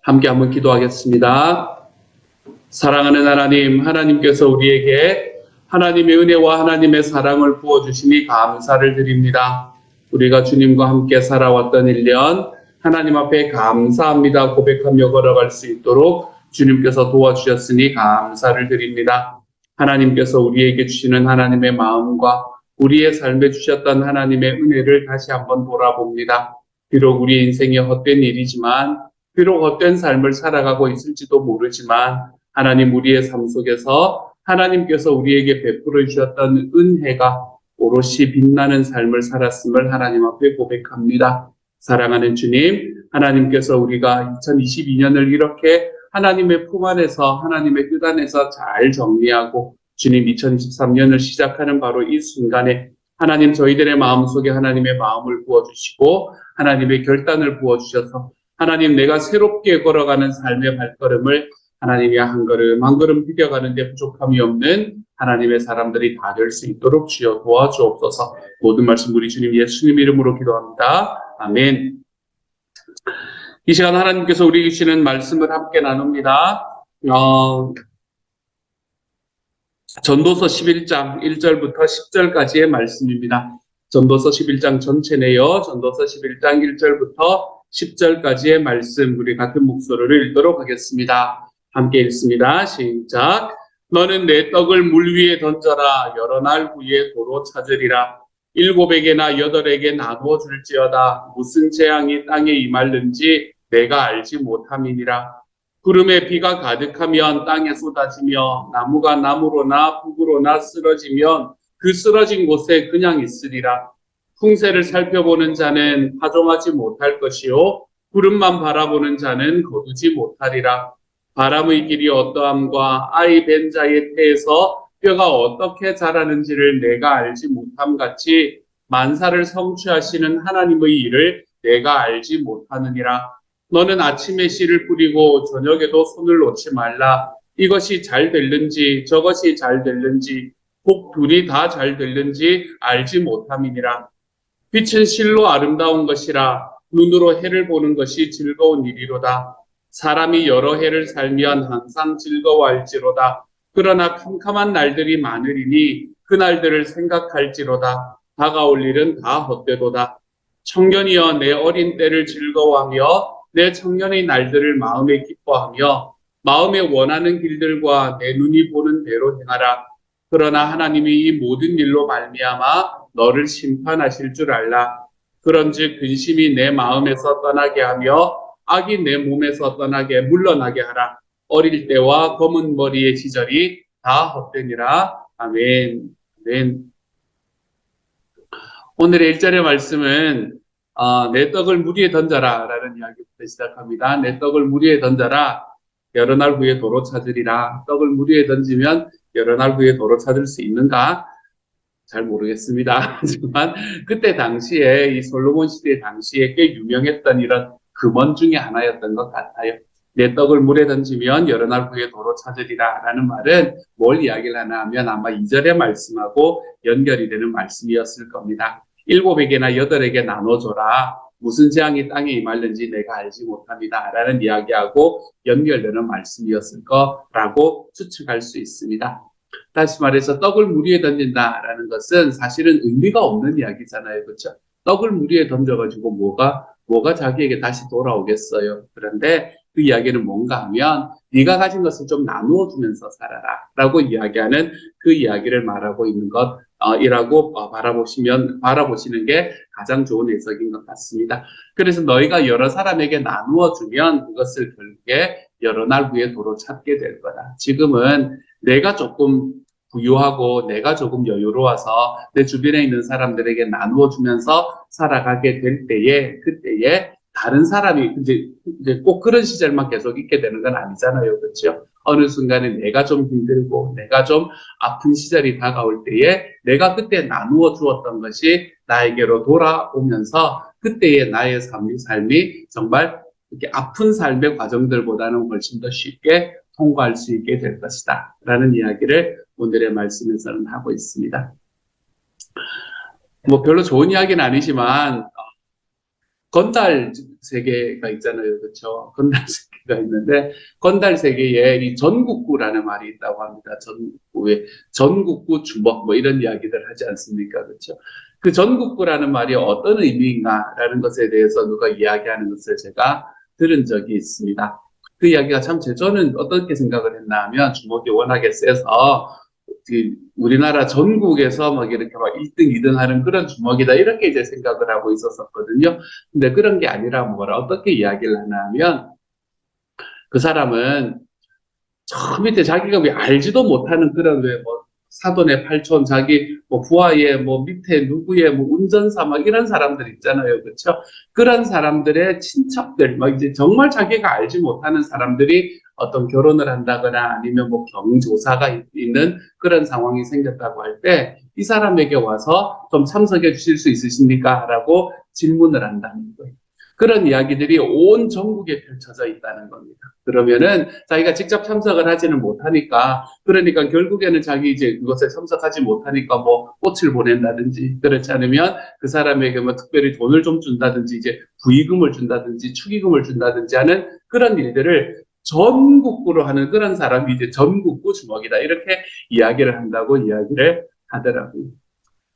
함께 한번 기도하겠습니다. 사랑하는 하나님, 하나님께서 우리에게 하나님의 은혜와 하나님의 사랑을 부어주시니 감사를 드립니다. 우리가 주님과 함께 살아왔던 1년 하나님 앞에 감사합니다 고백하며 걸어갈 수 있도록 주님께서 도와주셨으니 감사를 드립니다. 하나님께서 우리에게 주시는 하나님의 마음과 우리의 삶에 주셨던 하나님의 은혜를 다시 한번 돌아봅니다. 비록 우리 인생이 헛된 일이지만, 비록 헛된 삶을 살아가고 있을지도 모르지만 하나님 우리의 삶 속에서 하나님께서 우리에게 베풀어 주셨던 은혜가 오롯이 빛나는 삶을 살았음을 하나님 앞에 고백합니다. 사랑하는 주님, 하나님께서 우리가 2022년을 이렇게 하나님의 품 안에서 하나님의 뜻 안에서 잘 정리하고 주님 2023년을 시작하는 바로 이 순간에 하나님 저희들의 마음속에 하나님의 마음을 부어주시고 하나님의 결단을 부어주셔서 하나님 내가 새롭게 걸어가는 삶의 발걸음을 하나님이 한 걸음 한 걸음 디뎌가는 데 부족함이 없는 하나님의 사람들이 다 될 수 있도록 주여 도와주옵소서. 모든 말씀 우리 주님 예수님 이름으로 기도합니다. 아멘. 이 시간 하나님께서 우리에게 주시는 말씀을 함께 나눕니다. 전도서 11장 1절부터 10절까지의 말씀입니다. 전도서 11장 전체네요. 전도서 11장 1절부터 10절까지의 말씀 우리 같은 목소리를 읽도록 하겠습니다. 함께 읽습니다. 시작. 너는 내 떡을 물 위에 던져라. 여러 날 후에 도로 찾으리라. 7에게나 8에게 나누어 줄지어다. 무슨 재앙이 땅에 임할는지 내가 알지 못함이니라. 구름에 비가 가득하면 땅에 쏟아지며 나무가 나무로나 북으로나 쓰러지면 그 쓰러진 곳에 그냥 있으리라. 풍세를 살펴보는 자는 파종하지 못할 것이요 구름만 바라보는 자는 거두지 못하리라. 바람의 길이 어떠함과 아이 벤 자의 태에서 뼈가 어떻게 자라는지를 내가 알지 못함같이 만사를 성취하시는 하나님의 일을 내가 알지 못하느니라. 너는 아침에 씨를 뿌리고 저녁에도 손을 놓지 말라. 이것이 잘 될는지 저것이 잘 될는지 혹 둘이 다 잘 될는지 알지 못함이니라. 빛은 실로 아름다운 것이라. 눈으로 해를 보는 것이 즐거운 일이로다. 사람이 여러 해를 살면 항상 즐거워할지로다. 그러나 캄캄한 날들이 많으리니 그 날들을 생각할지로다. 다가올 일은 다 헛되도다. 청년이여 내 어린 때를 즐거워하며 내 청년의 날들을 마음에 기뻐하며 마음에 원하는 길들과 내 눈이 보는 대로 행하라. 그러나 하나님이 이 모든 일로 말미암아 너를 심판하실 줄 알라. 그런즉 근심이 내 마음에서 떠나게 하며 악이 내 몸에서 떠나게 물러나게 하라. 어릴 때와 검은 머리의 시절이 다 헛되니라. 아멘. 아멘. 오늘의 1절의 말씀은 내 떡을 물 위에 던져라 라는 이야기부터 시작합니다. 내 떡을 물 위에 던져라. 여러 날 후에 도로 찾으리라. 떡을 물 위에 던지면 여러 날 후에 도로 찾을 수 있는가? 잘 모르겠습니다. 하지만 그때 당시에 이 솔로몬 시대 당시에 꽤 유명했던 이런 금언 중에 하나였던 것 같아요. 내 떡을 물에 던지면 여러 날 후에 도로 찾으리라 라는 말은 뭘 이야기를 하나 하면 아마 2절의 말씀하고 연결이 되는 말씀이었을 겁니다. 7에게나 8에게 나눠줘라. 무슨 재앙이 땅에 임할는지 내가 알지 못합니다 라는 이야기하고 연결되는 말씀이었을 거라고 추측할 수 있습니다. 다시 말해서 떡을 물 위에 던진다라는 것은 사실은 의미가 없는 이야기잖아요. 그렇죠? 떡을 물 위에 던져가지고 뭐가 자기에게 다시 돌아오겠어요. 그런데 그 이야기는 뭔가 하면 네가 가진 것을 좀 나누어 주면서 살아라 라고 이야기하는 그 이야기를 말하고 있는 것이라고 바라보시는 게 가장 좋은 해석인 것 같습니다. 그래서 너희가 여러 사람에게 나누어 주면 그것을 결국에 여러 날 후에 도로 찾게 될 거다. 지금은 내가 조금 부유하고 내가 조금 여유로워서 내 주변에 있는 사람들에게 나누어 주면서 살아가게 될 때에 그때에 다른 사람이 이제 꼭 그런 시절만 계속 있게 되는 건 아니잖아요. 그렇죠? 어느 순간에 내가 좀 힘들고 내가 좀 아픈 시절이 다가올 때에 내가 그때 나누어 주었던 것이 나에게로 돌아오면서 그때의 나의 삶이 정말 이렇게 아픈 삶의 과정들보다는 훨씬 더 쉽게 통과할 수 있게 될 것이다 라는 이야기를 오늘의 말씀에서는 하고 있습니다. 별로 좋은 이야기는 아니지만 건달 세계가 있잖아요. 그렇죠? 건달 세계가 있는데 건달 세계에 이 전국구라는 말이 있다고 합니다. 전국구에 전국구 주먹 뭐 이런 이야기들 하지 않습니까? 그렇죠? 그 전국구라는 말이 어떤 의미인가라는 것에 대해서 누가 이야기하는 것을 제가 들은 적이 있습니다. 그 이야기가 참 저는 어떻게 생각을 했나 하면 주먹이 워낙에 세서 우리나라 전국에서 막 이렇게 막 1등, 2등 하는 그런 주먹이다. 이렇게 이제 생각을 하고 있었거든요. 근데 그런 게 아니라 뭐라 어떻게 이야기를 하나 하면 그 사람은 저 밑에 자기가 왜 알지도 못하는 그런 왜 뭐 사돈의 팔촌, 자기 뭐 부하의 뭐 밑에 누구의 뭐 운전사 막 이런 사람들 있잖아요. 그렇죠? 그런 사람들의 친척들, 막 이제 정말 자기가 알지 못하는 사람들이 어떤 결혼을 한다거나 아니면 뭐 경조사가 있는 그런 상황이 생겼다고 할 때 이 사람에게 와서 좀 참석해 주실 수 있으십니까? 라고 질문을 한다는 거예요. 그런 이야기들이 온 전국에 펼쳐져 있다는 겁니다. 그러면은 자기가 직접 참석을 하지는 못하니까, 그러니까 결국에는 자기 이제 그것에 참석하지 못하니까 뭐 꽃을 보낸다든지, 그렇지 않으면 그 사람에게 뭐 특별히 돈을 좀 준다든지, 이제 부의금을 준다든지, 축의금을 준다든지 하는 그런 일들을 전국구로 하는 그런 사람이 이제 전국구 주먹이다. 이렇게 이야기를 한다고 이야기를 하더라고요.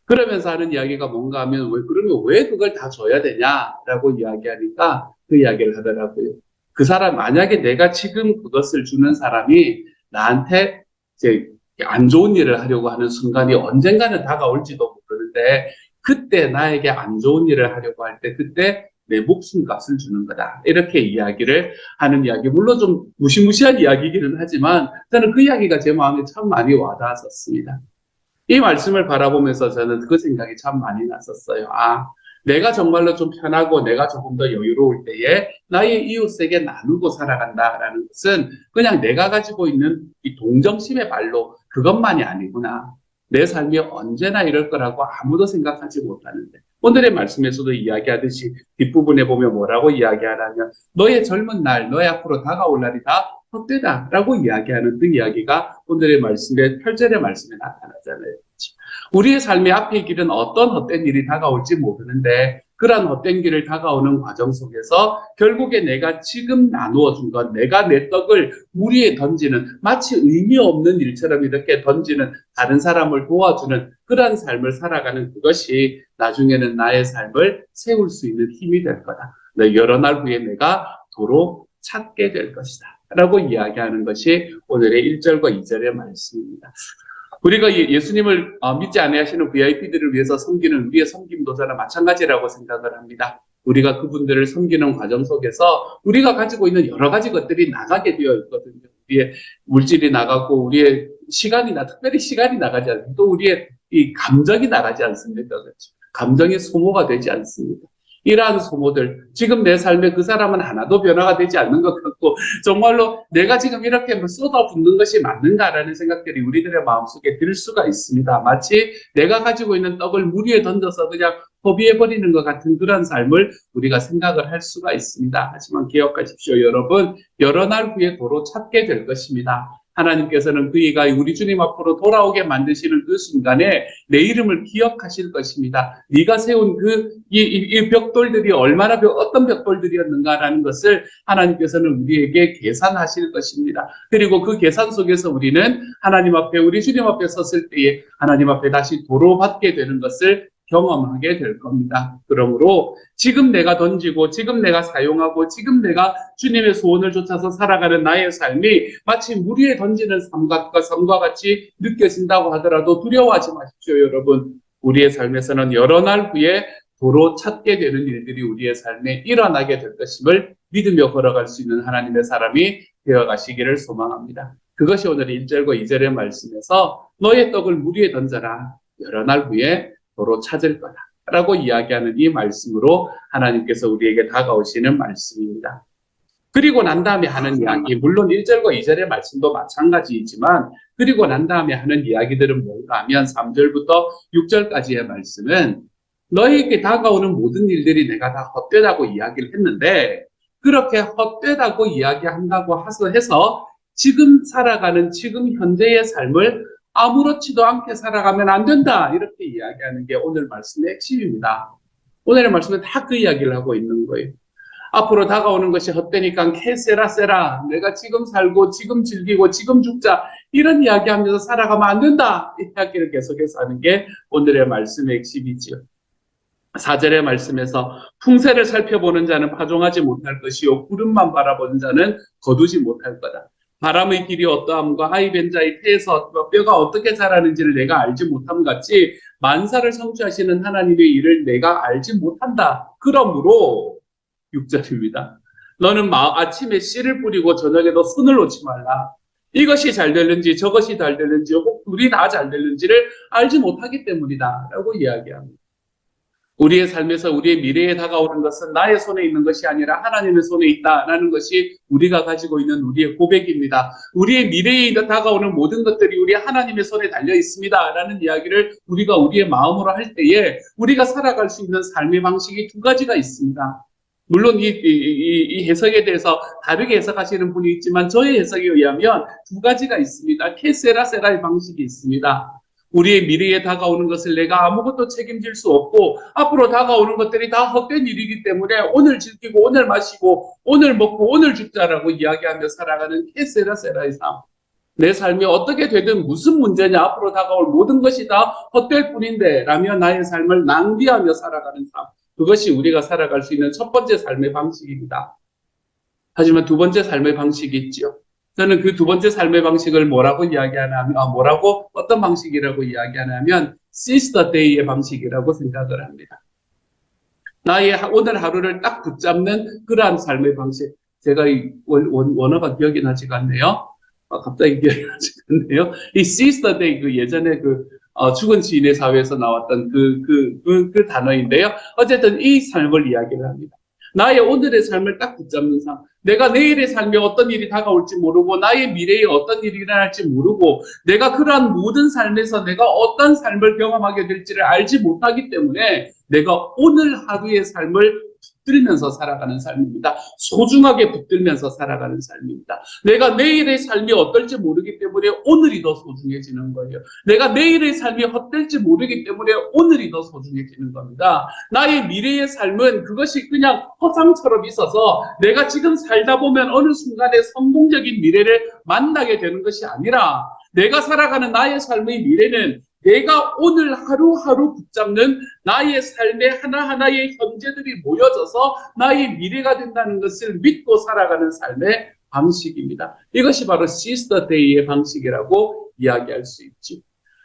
그러면서 하는 이야기가 뭔가 하면 그러면 왜 그걸 다 줘야 되냐라고 이야기하니까 그 이야기를 하더라고요. 그 사람 만약에 내가 지금 그것을 주는 사람이 나한테 이제 안 좋은 일을 하려고 하는 순간이 언젠가는 다가올지도 모르는데 그때 나에게 안 좋은 일을 하려고 할 때 그때 내 목숨값을 주는 거다. 이렇게 이야기를 하는 이야기. 물론 좀 무시무시한 이야기이기는 하지만 저는 그 이야기가 제 마음에 참 많이 와닿았었습니다. 이 말씀을 바라보면서 저는 그 생각이 참 많이 났었어요. 아, 내가 정말로 좀 편하고 내가 조금 더 여유로울 때에 나의 이웃에게 나누고 살아간다라는 것은 그냥 내가 가지고 있는 이 동정심의 발로 그것만이 아니구나. 내 삶이 언제나 이럴 거라고 아무도 생각하지 못하는데 오늘의 말씀에서도 이야기하듯이 뒷부분에 보면 뭐라고 이야기하냐면 너의 젊은 날, 너의 앞으로 다가올 날이 다 헛되다라고 이야기하는 그 이야기가 오늘의 말씀에 8절의 말씀에 나타나잖아요. 우리의 삶의 앞의 길은 어떤 헛된 일이 다가올지 모르는데 그러한 헛된 길을 다가오는 과정 속에서 결국에 내가 지금 나누어 준 것, 내가 내 떡을 물 위에 던지는 마치 의미 없는 일처럼 이렇게 던지는 다른 사람을 도와주는 그러한 삶을 살아가는 그것이 나중에는 나의 삶을 세울 수 있는 힘이 될 거다. 여러 날 후에 내가 도로 찾게 될 것이다. 라고 이야기하는 것이 오늘의 1절과 2절의 말씀입니다. 우리가 예수님을 믿지 않으시는 VIP들을 위해서 섬기는 우리의 섬김도 저는 마찬가지라고 생각을 합니다. 우리가 그분들을 섬기는 과정 속에서 우리가 가지고 있는 여러 가지 것들이 나가게 되어 있거든요. 우리의 물질이 나가고 우리의 특별히 시간이 나가지 않습니다. 또 우리의 이 감정이 나가지 않습니까? 그렇죠? 감정이 소모가 되지 않습니다. 이러한 소모들, 지금 내 삶에 그 사람은 하나도 변화가 되지 않는 것 같고 정말로 내가 지금 이렇게 쏟아붓는 것이 맞는가라는 생각들이 우리들의 마음속에 들 수가 있습니다. 마치 내가 가지고 있는 떡을 물 위에 던져서 그냥 허비해버리는 것 같은 그런 삶을 우리가 생각을 할 수가 있습니다. 하지만 기억하십시오, 여러분. 여러 날 후에 도로 찾게 될 것입니다. 하나님께서는 그이가 우리 주님 앞으로 돌아오게 만드시는 그 순간에 내 이름을 기억하실 것입니다. 네가 세운 이 벽돌들이 얼마나 어떤 벽돌들이었는가라는 것을 하나님께서는 우리에게 계산하실 것입니다. 그리고 그 계산 속에서 우리는 하나님 앞에 우리 주님 앞에 섰을 때에 하나님 앞에 다시 도로받게 되는 것을 경험하게 될 겁니다. 그러므로 지금 내가 던지고 지금 내가 사용하고 지금 내가 주님의 소원을 쫓아서 살아가는 나의 삶이 마치 물 위에 던지는 삶과 같이 느껴진다고 하더라도 두려워하지 마십시오, 여러분. 우리의 삶에서는 여러 날 후에 도로 찾게 되는 일들이 우리의 삶에 일어나게 될 것임을 믿으며 걸어갈 수 있는 하나님의 사람이 되어가시기를 소망합니다. 그것이 오늘 1절과 2절의 말씀에서 너의 떡을 물 위에 던져라. 여러 날 후에 도로 찾을 거다. 라고 이야기하는 이 말씀으로 하나님께서 우리에게 다가오시는 말씀입니다. 그리고 난 다음에 하는 이야기, 물론 1절과 2절의 말씀도 마찬가지이지만 그리고 난 다음에 하는 이야기들은 뭔가 하면 3절부터 6절까지의 말씀은 너에게 다가오는 모든 일들이 내가 다 헛되다고 이야기를 했는데 그렇게 헛되다고 이야기한다고 해서 지금 살아가는 지금 현재의 삶을 아무렇지도 않게 살아가면 안 된다. 이렇게 이야기하는 게 오늘 말씀의 핵심입니다. 오늘의 말씀은 다 그 이야기를 하고 있는 거예요. 앞으로 다가오는 것이 헛되니까 캐세라 세라. 내가 지금 살고 지금 즐기고 지금 죽자. 이런 이야기하면서 살아가면 안 된다. 이 이야기를 계속해서 하는 게 오늘의 말씀의 핵심이지요. 4절의 말씀에서 풍세를 살펴보는 자는 파종하지 못할 것이요 구름만 바라보는 자는 거두지 못할 거다. 바람의 길이 어떠함과 아이벤 자의 태에서 뼈가 어떻게 자라는지를 내가 알지 못함 같이 만사를 성취하시는 하나님의 일을 내가 알지 못한다. 그러므로 6절입니다. 너는 아침에 씨를 뿌리고 저녁에도 손을 놓지 말라. 이것이 잘 되는지 저것이 잘 되는지 혹 둘이 다 잘 되는지를 알지 못하기 때문이다 라고 이야기합니다. 우리의 삶에서 우리의 미래에 다가오는 것은 나의 손에 있는 것이 아니라 하나님의 손에 있다라는 것이 우리가 가지고 있는 우리의 고백입니다. 우리의 미래에 다가오는 모든 것들이 우리 하나님의 손에 달려 있습니다라는 이야기를 우리가 우리의 마음으로 할 때에 우리가 살아갈 수 있는 삶의 방식이 두 가지가 있습니다. 물론 이 해석에 대해서 다르게 해석하시는 분이 있지만 저의 해석에 의하면 두 가지가 있습니다. 케세라세라의 방식이 있습니다. 우리의 미래에 다가오는 것을 내가 아무것도 책임질 수 없고 앞으로 다가오는 것들이 다 헛된 일이기 때문에 오늘 즐기고 오늘 마시고 오늘 먹고 오늘 죽자라고 이야기하며 살아가는 케세라세라의 삶. 내 삶이 어떻게 되든 무슨 문제냐 앞으로 다가올 모든 것이 다 헛될 뿐인데 라며 나의 삶을 낭비하며 살아가는 삶. 그것이 우리가 살아갈 수 있는 첫 번째 삶의 방식입니다. 하지만 두 번째 삶의 방식이 있지요. 저는 그 두 번째 삶의 방식을 뭐라고 이야기하냐면, 어떤 방식이라고 이야기하냐면, seize the day의 방식이라고 생각을 합니다. 나의 오늘 하루를 딱 붙잡는 그러한 삶의 방식. 제가 이 원어가 기억이 나지가 않네요. 갑자기 기억이 나지가 않네요. 이 seize the day, 예전에 죽은 시인의 사회에서 나왔던 그 단어인데요. 어쨌든 이 삶을 이야기를 합니다. 나의 오늘의 삶을 딱 붙잡는 삶. 내가 내일의 삶에 어떤 일이 다가올지 모르고 나의 미래에 어떤 일이 일어날지 모르고 내가 그러한 모든 삶에서 내가 어떤 삶을 경험하게 될지를 알지 못하기 때문에 내가 오늘 하루의 삶을 붙들면서 살아가는 삶입니다. 소중하게 붙들면서 살아가는 삶입니다. 내가 내일의 삶이 어떨지 모르기 때문에 오늘이 더 소중해지는 거예요. 내가 내일의 삶이 헛될지 모르기 때문에 오늘이 더 소중해지는 겁니다. 나의 미래의 삶은 그것이 그냥 허상처럼 있어서 내가 지금 살다 보면 어느 순간에 성공적인 미래를 만나게 되는 것이 아니라 내가 살아가는 나의 삶의 미래는 내가 오늘 하루하루 붙잡는 나의 삶의 하나하나의 현재들이 모여져서 나의 미래가 된다는 것을 믿고 살아가는 삶의 방식입니다. 이것이 바로 seize the day의 방식이라고 이야기할 수 있지.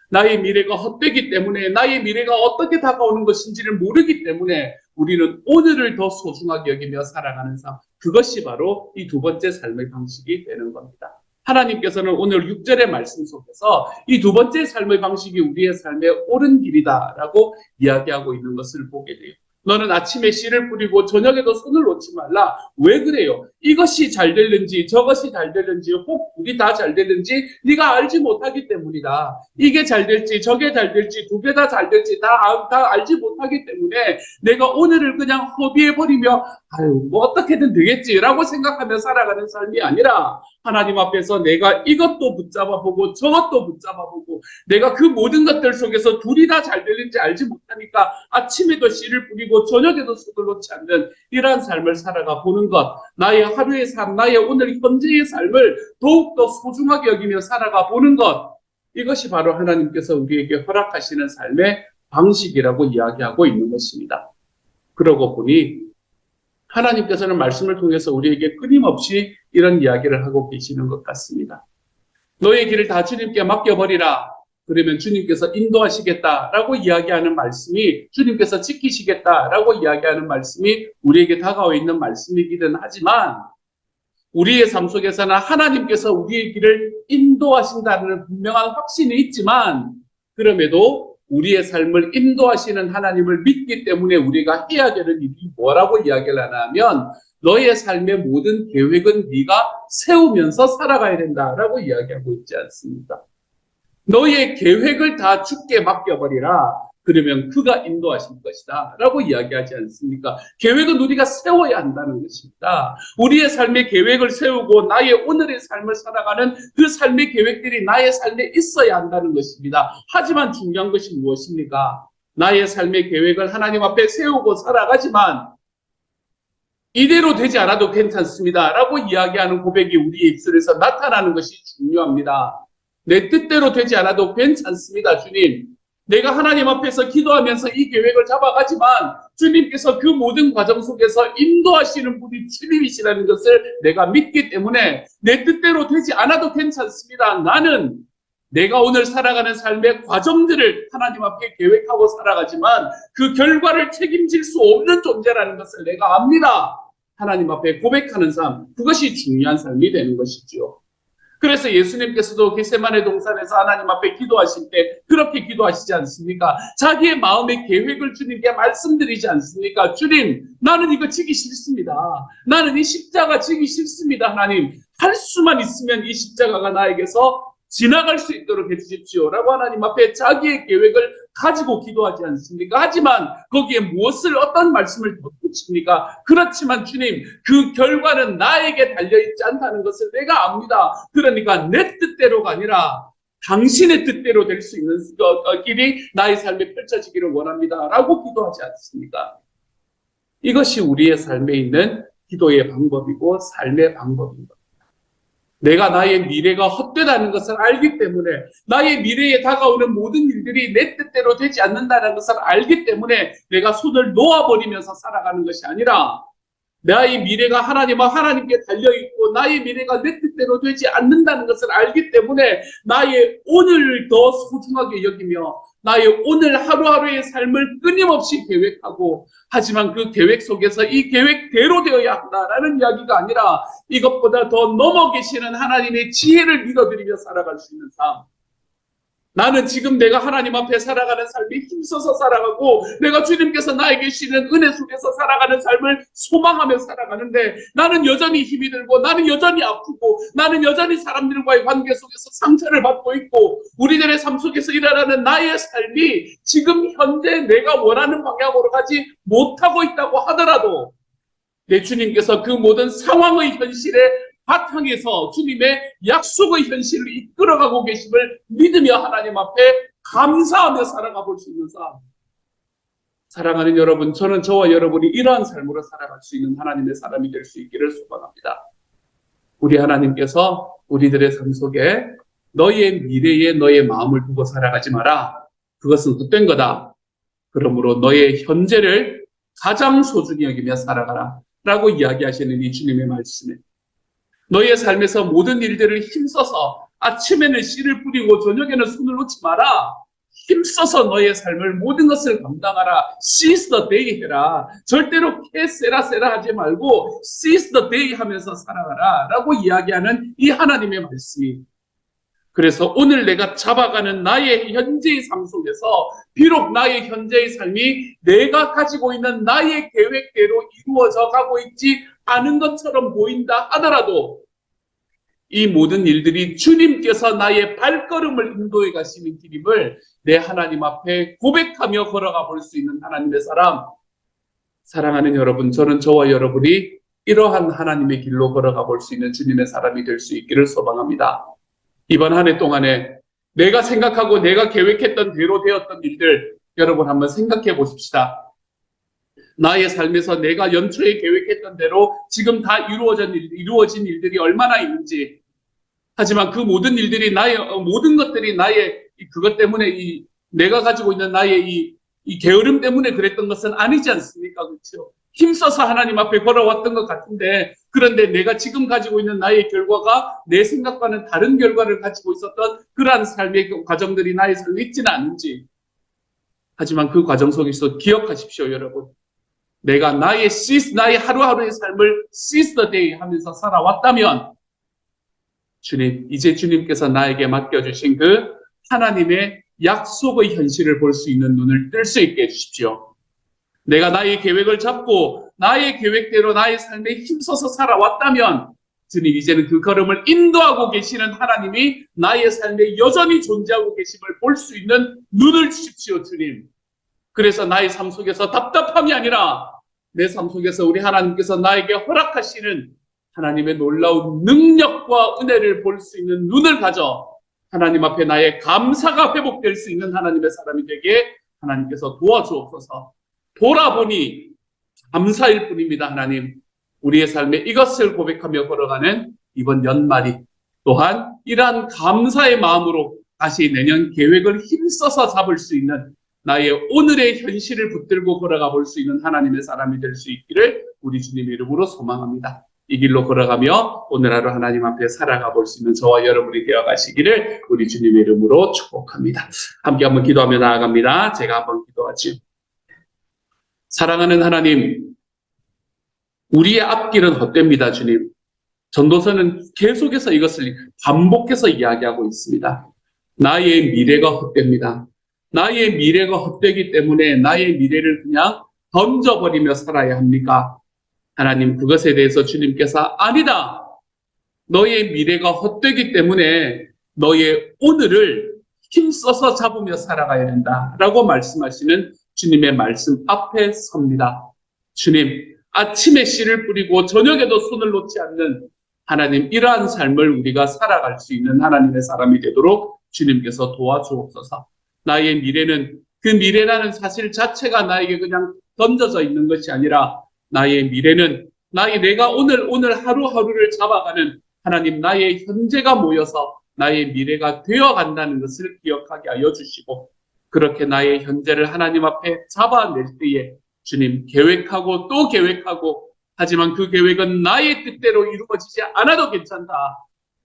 나의 미래가 헛되기 때문에 나의 미래가 어떻게 다가오는 것인지를 모르기 때문에 우리는 오늘을 더 소중하게 여기며 살아가는 삶. 그것이 바로 이 두 번째 삶의 방식이 되는 겁니다. 하나님께서는 오늘 6절의 말씀 속에서 이 두 번째 삶의 방식이 우리의 삶의 옳은 길이다라고 이야기하고 있는 것을 보게 돼요. 너는 아침에 씨를 뿌리고 저녁에도 손을 놓지 말라. 왜 그래요? 이것이 잘 되는지 저것이 잘 되는지 혹 우리 다 잘 되는지 네가 알지 못하기 때문이다. 이게 잘 될지 저게 잘 될지 두 개 다 잘 될지 다 알지 못하기 때문에 내가 오늘을 그냥 허비해버리며 아유 뭐 어떻게든 되겠지라고 생각하며 살아가는 삶이 아니라 하나님 앞에서 내가 이것도 붙잡아보고 저것도 붙잡아보고 내가 그 모든 것들 속에서 둘이 다 잘 되는지 알지 못하니까 아침에도 씨를 뿌리고 저녁에도 손을 놓지 않는 이러한 삶을 살아가 보는 것. 나의 하루의 삶, 나의 오늘 현재의 삶을 더욱더 소중하게 여기며 살아가 보는 것. 이것이 바로 하나님께서 우리에게 허락하시는 삶의 방식이라고 이야기하고 있는 것입니다. 그러고 보니 하나님께서는 말씀을 통해서 우리에게 끊임없이 이런 이야기를 하고 계시는 것 같습니다. 너의 길을 다 주님께 맡겨버리라. 그러면 주님께서 인도하시겠다라고 이야기하는 말씀이 주님께서 지키시겠다라고 이야기하는 말씀이 우리에게 다가와 있는 말씀이기는 하지만 우리의 삶 속에서는 하나님께서 우리의 길을 인도하신다는 분명한 확신이 있지만 그럼에도 우리의 삶을 인도하시는 하나님을 믿기 때문에 우리가 해야 되는 일이 뭐라고 이야기를 하냐면 너의 삶의 모든 계획은 네가 세우면서 살아가야 된다라고 이야기하고 있지 않습니까? 너의 계획을 다 주께 맡겨버리라. 그러면 그가 인도하실 것이다 라고 이야기하지 않습니까? 계획은 우리가 세워야 한다는 것입니다. 우리의 삶의 계획을 세우고 나의 오늘의 삶을 살아가는 그 삶의 계획들이 나의 삶에 있어야 한다는 것입니다. 하지만 중요한 것이 무엇입니까? 나의 삶의 계획을 하나님 앞에 세우고 살아가지만 이대로 되지 않아도 괜찮습니다 라고 이야기하는 고백이 우리의 입술에서 나타나는 것이 중요합니다. 내 뜻대로 되지 않아도 괜찮습니다, 주님. 내가 하나님 앞에서 기도하면서 이 계획을 잡아가지만 주님께서 그 모든 과정 속에서 인도하시는 분이 주님이시라는 것을 내가 믿기 때문에 내 뜻대로 되지 않아도 괜찮습니다. 나는 내가 오늘 살아가는 삶의 과정들을 하나님 앞에 계획하고 살아가지만 그 결과를 책임질 수 없는 존재라는 것을 내가 압니다. 하나님 앞에 고백하는 삶, 그것이 중요한 삶이 되는 것이지요. 그래서 예수님께서도 겟세마네 동산에서 하나님 앞에 기도하실 때 그렇게 기도하시지 않습니까? 자기의 마음의 계획을 주님께 말씀드리지 않습니까? 주님, 나는 이거 지기 싫습니다. 나는 이 십자가 지기 싫습니다. 하나님, 할 수만 있으면 이 십자가가 나에게서 지나갈 수 있도록 해주십시오 라고 하나님 앞에 자기의 계획을 가지고 기도하지 않습니까? 하지만 거기에 무엇을 어떤 말씀을 덧붙입니까? 그렇지만 주님, 그 결과는 나에게 달려있지 않다는 것을 내가 압니다. 그러니까 내 뜻대로가 아니라 당신의 뜻대로 될 수 있는 길이 나의 삶에 펼쳐지기를 원합니다 라고 기도하지 않습니까? 이것이 우리의 삶에 있는 기도의 방법이고 삶의 방법입니다. 내가 나의 미래가 헛되다는 것을 알기 때문에 나의 미래에 다가오는 모든 일들이 내 뜻대로 되지 않는다는 것을 알기 때문에 내가 손을 놓아버리면서 살아가는 것이 아니라 나의 미래가 하나님과 하나님께 달려있고 나의 미래가 내 뜻대로 되지 않는다는 것을 알기 때문에 나의 오늘을 더 소중하게 여기며 나의 오늘 하루하루의 삶을 끊임없이 계획하고 하지만 그 계획 속에서 이 계획대로 되어야 한다라는 이야기가 아니라 이것보다 더 넘어 계시는 하나님의 지혜를 믿어드리며 살아갈 수 있는 삶. 나는 지금 내가 하나님 앞에 살아가는 삶이 힘써서 살아가고 내가 주님께서 나에게 주시는 은혜 속에서 살아가는 삶을 소망하며 살아가는데 나는 여전히 힘이 들고 나는 여전히 아프고 나는 여전히 사람들과의 관계 속에서 상처를 받고 있고 우리들의 삶 속에서 일어나는 나의 삶이 지금 현재 내가 원하는 방향으로 가지 못하고 있다고 하더라도 내 주님께서 그 모든 상황의 현실에 바탕에서 주님의 약속의 현실을 이끌어가고 계심을 믿으며 하나님 앞에 감사하며 살아가 볼 수 있는 삶. 사랑하는 여러분, 저는 저와 여러분이 이러한 삶으로 살아갈 수 있는 하나님의 사람이 될 수 있기를 소망합니다. 우리 하나님께서 우리들의 삶 속에 너의 미래에 너의 마음을 두고 살아가지 마라. 그것은 헛된 거다. 그러므로 너의 현재를 가장 소중히 여기며 살아가라. 라고 이야기하시는 이 주님의 말씀에 너의 삶에서 모든 일들을 힘써서 아침에는 씨를 뿌리고 저녁에는 손을 놓지 마라. 힘써서 너의 삶을 모든 것을 감당하라. Seize the day 해라. 절대로 세라 하지 말고 Seize the day 하면서 살아가라 라고 이야기하는 이 하나님의 말씀이 그래서 오늘 내가 잡아가는 나의 현재의 삶 속에서 비록 나의 현재의 삶이 내가 가지고 있는 나의 계획대로 이루어져 가고 있지 않은 것처럼 보인다 하더라도 이 모든 일들이 주님께서 나의 발걸음을 인도해 가시는 길임을 내 하나님 앞에 고백하며 걸어가 볼 수 있는 하나님의 사람. 사랑하는 여러분, 저는 저와 여러분이 이러한 하나님의 길로 걸어가 볼 수 있는 주님의 사람이 될 수 있기를 소망합니다. 이번 한 해 동안에 내가 생각하고 내가 계획했던 대로 되었던 일들 여러분 한번 생각해 보십시다. 나의 삶에서 내가 연초에 계획했던 대로 지금 다 이루어진 일들이 얼마나 있는지 하지만 그 모든 일들이 모든 것들이 그것 때문에 내가 가지고 있는 나의 이 게으름 때문에 그랬던 것은 아니지 않습니까? 그렇죠? 힘써서 하나님 앞에 걸어왔던 것 같은데 그런데 내가 지금 가지고 있는 나의 결과가 내 생각과는 다른 결과를 가지고 있었던 그러한 삶의 과정들이 나의 삶에 있지는 않은지 하지만 그 과정 속에서 기억하십시오, 여러분. 내가 나의 하루하루의 삶을 seize the day 하면서 살아왔다면 주님, 이제 주님께서 나에게 맡겨주신 그 하나님의 약속의 현실을 볼 수 있는 눈을 뜰 수 있게 해주십시오. 내가 나의 계획을 잡고 나의 계획대로 나의 삶에 힘써서 살아왔다면 주님 이제는 그 걸음을 인도하고 계시는 하나님이 나의 삶에 여전히 존재하고 계심을 볼 수 있는 눈을 주십시오, 주님. 그래서 나의 삶 속에서 답답함이 아니라 내 삶 속에서 우리 하나님께서 나에게 허락하시는 하나님의 놀라운 능력과 은혜를 볼 수 있는 눈을 가져 하나님 앞에 나의 감사가 회복될 수 있는 하나님의 사람이 되게 하나님께서 도와주옵소서. 돌아보니 감사일 뿐입니다. 하나님, 우리의 삶에 이것을 고백하며 걸어가는 이번 연말이 또한 이러한 감사의 마음으로 다시 내년 계획을 힘써서 잡을 수 있는 나의 오늘의 현실을 붙들고 걸어가 볼 수 있는 하나님의 사람이 될 수 있기를 우리 주님의 이름으로 소망합니다. 이 길로 걸어가며 오늘 하루 하나님 앞에 살아가 볼 수 있는 저와 여러분이 되어가시기를 우리 주님의 이름으로 축복합니다. 함께 한번 기도하며 나아갑니다. 제가 한번 기도하지요. 사랑하는 하나님, 우리의 앞길은 헛됩니다, 주님. 전도서는 계속해서 이것을 반복해서 이야기하고 있습니다. 나의 미래가 헛됩니다. 나의 미래가 헛되기 때문에 나의 미래를 그냥 던져버리며 살아야 합니까? 하나님, 그것에 대해서 주님께서 아니다. 너의 미래가 헛되기 때문에 너의 오늘을 힘써서 잡으며 살아가야 된다. 라고 말씀하시는 주님의 말씀 앞에 섭니다. 주님, 아침에 씨를 뿌리고 저녁에도 손을 놓지 않는 하나님, 이러한 삶을 우리가 살아갈 수 있는 하나님의 사람이 되도록 주님께서 도와주옵소서. 나의 미래는 그 미래라는 사실 자체가 나에게 그냥 던져져 있는 것이 아니라 나의 미래는 내가 오늘 하루하루를 잡아가는 하나님, 나의 현재가 모여서 나의 미래가 되어간다는 것을 기억하게 하여 주시고, 그렇게 나의 현재를 하나님 앞에 잡아낼 때에 주님, 계획하고 또 계획하고, 하지만 그 계획은 나의 뜻대로 이루어지지 않아도 괜찮다.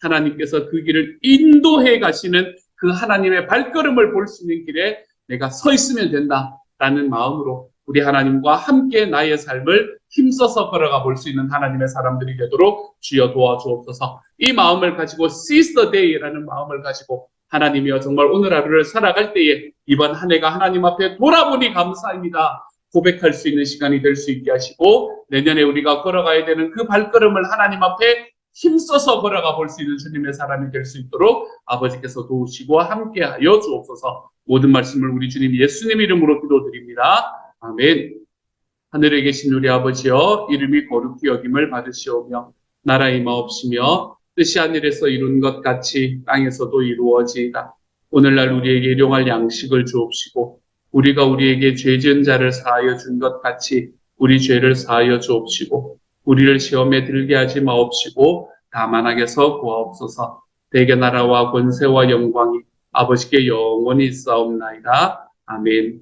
하나님께서 그 길을 인도해 가시는 그 하나님의 발걸음을 볼 수 있는 길에 내가 서 있으면 된다라는 마음으로 우리 하나님과 함께 나의 삶을 힘써서 걸어가 볼 수 있는 하나님의 사람들이 되도록 주여 도와주옵소서. 이 마음을 가지고 seize the day라는 마음을 가지고 하나님이여 정말 오늘 하루를 살아갈 때에 이번 한 해가 하나님 앞에 돌아보니 감사합니다. 고백할 수 있는 시간이 될 수 있게 하시고 내년에 우리가 걸어가야 되는 그 발걸음을 하나님 앞에 힘써서 걸어가 볼 수 있는 주님의 사람이 될 수 있도록 아버지께서 도우시고 함께하여 주옵소서. 모든 말씀을 우리 주님 예수님 이름으로 기도드립니다. 아멘. 하늘에 계신 우리 아버지여, 이름이 거룩히 여김을 받으시오며 나라의 마옵시며 뜻이 하늘에서 이룬 것 같이 땅에서도 이루어지이다. 오늘날 우리에게 일용할 양식을 주옵시고 우리가 우리에게 죄 지은 자를 사하여 준 것 같이 우리 죄를 사하여 주옵시고 우리를 시험에 들게 하지 마옵시고 다만 악에서 구하옵소서. 대개 나라와 권세와 영광이 아버지께 영원히 있사옵나이다. 아멘.